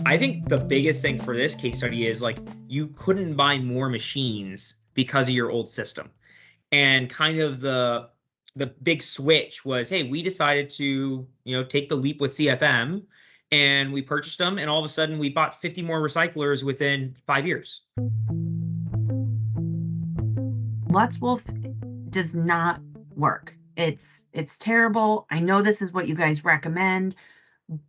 I think the biggest thing for this case study is like you couldn't buy more machines because of your old system. And kind of the big switch was, hey, we decided to, take the leap with CFM and we purchased them and all of a sudden we bought 50 more recyclers within 5 years. Lutz Wolf does not work. It's terrible. I know this is what you guys recommend,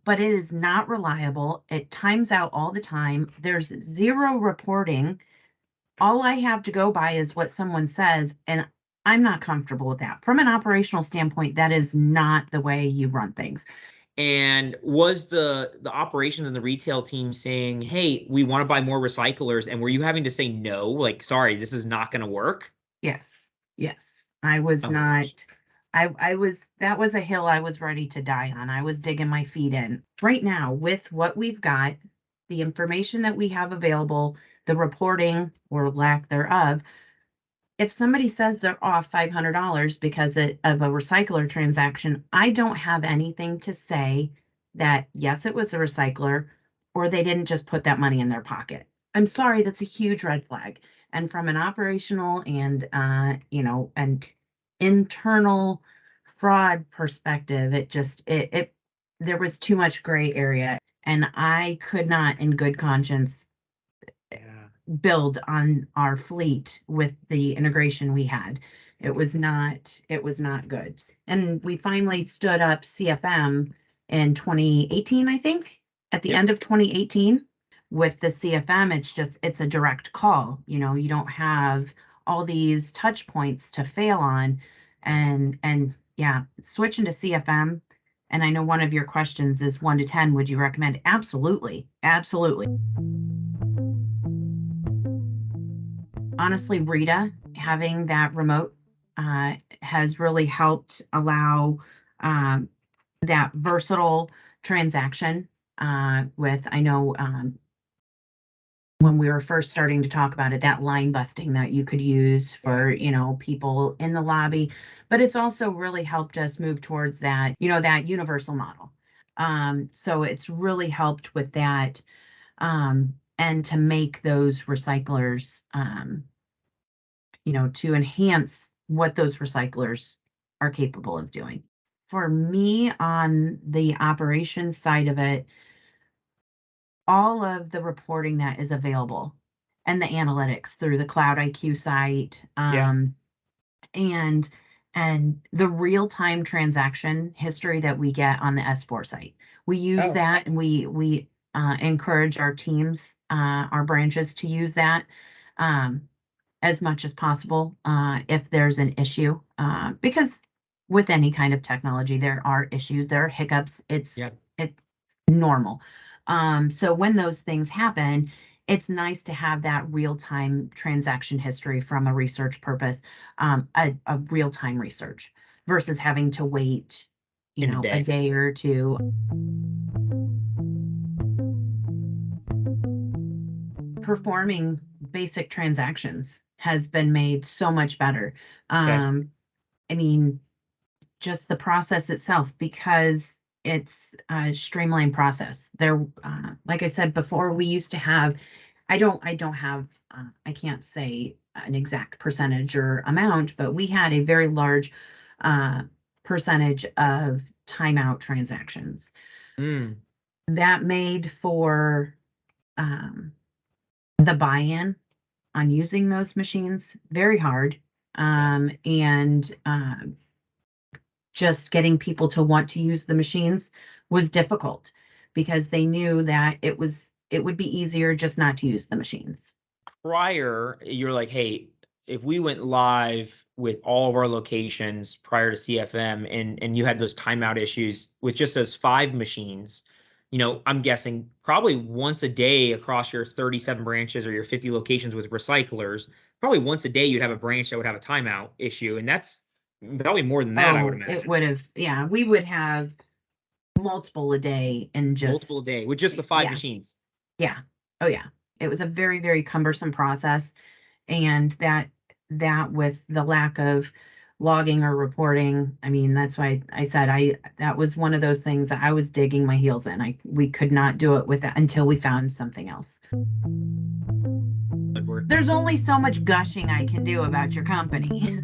but it is not reliable. It times out all the time. There's zero reporting. All I have to go by is what someone says, and I'm not comfortable with that. From an operational standpoint, that is not the way you run things. And was the operations and the retail team saying, hey, we want to buy more recyclers, and were you having to say no, like, sorry, this is not going to work? Yes, yes. I was Oh my gosh. not, I was, that was a hill I was ready to die on. I was digging my feet in. Right now, with what we've got, the information that we have available, the reporting or lack thereof, if somebody says they're off $500 because of a recycler transaction, I don't have anything to say that, yes, it was a recycler, or they didn't just put that money in their pocket. I'm sorry, that's a huge red flag. And from an operational and, and internal fraud perspective, there was too much gray area. And I could not, in good conscience, Yeah. build on our fleet with the integration we had. It was not good. And we finally stood up CFM in 2018, I think. At the Yep. end of 2018, with the CFM, it's a direct call. You don't have all these touch points to fail on. And yeah, switching to CFM. And I know one of your questions is 1 to 10, would you recommend? Absolutely. Absolutely. Honestly, Rita, having that remote has really helped allow um, that versatile transaction. I know when we were first starting to talk about it, that line busting that you could use Yeah. for, people in the lobby, but it's also really helped us move towards that, that universal model. So it's really helped with that, and to make those recyclers, to enhance what those recyclers are capable of doing. For me, on the operations side of it, all of the reporting that is available and the analytics through the Cloud IQ site, Yeah. and the real-time transaction history that we get on the S4 site. We use Oh, that, and we encourage our teams, our branches, to use that. Um, as much as possible, if there's an issue, because with any kind of technology there are issues, there are hiccups. yeah. It's normal. So when those things happen, it's nice to have that real-time transaction history from a research purpose, a real-time research, versus having to wait, In a a day. day or two. Performing basic transactions has been made so much better. Okay. I mean, just the process itself, because it's a streamlined process. Like I said before, we used to have, I don't have, I can't say an exact percentage or amount, but we had a very large uh, percentage of timeout transactions Mm. that made for um, the buy-in on using those machines very hard, Yeah. and just getting people to want to use the machines was difficult, because they knew that it would be easier just not to use the machines. Prior, you're like, hey, if we went live with all of our locations prior to CFM and you had those timeout issues with just those 5 machines, I'm guessing probably once a day across your 37 branches or your 50 locations with recyclers, probably once a day you'd have a branch that would have a timeout issue. And that's probably more than that, I would Oh, it imagine. would have, yeah, we would have multiple a day, and just, Multiple a day with just the five yeah, machines. yeah, oh yeah. It was a very, very cumbersome process, and that with the lack of logging or reporting. I mean, that's why I said that was one of those things that I was digging my heels in. We could not do it with that until we found something else. There's only so much gushing I can do about your company.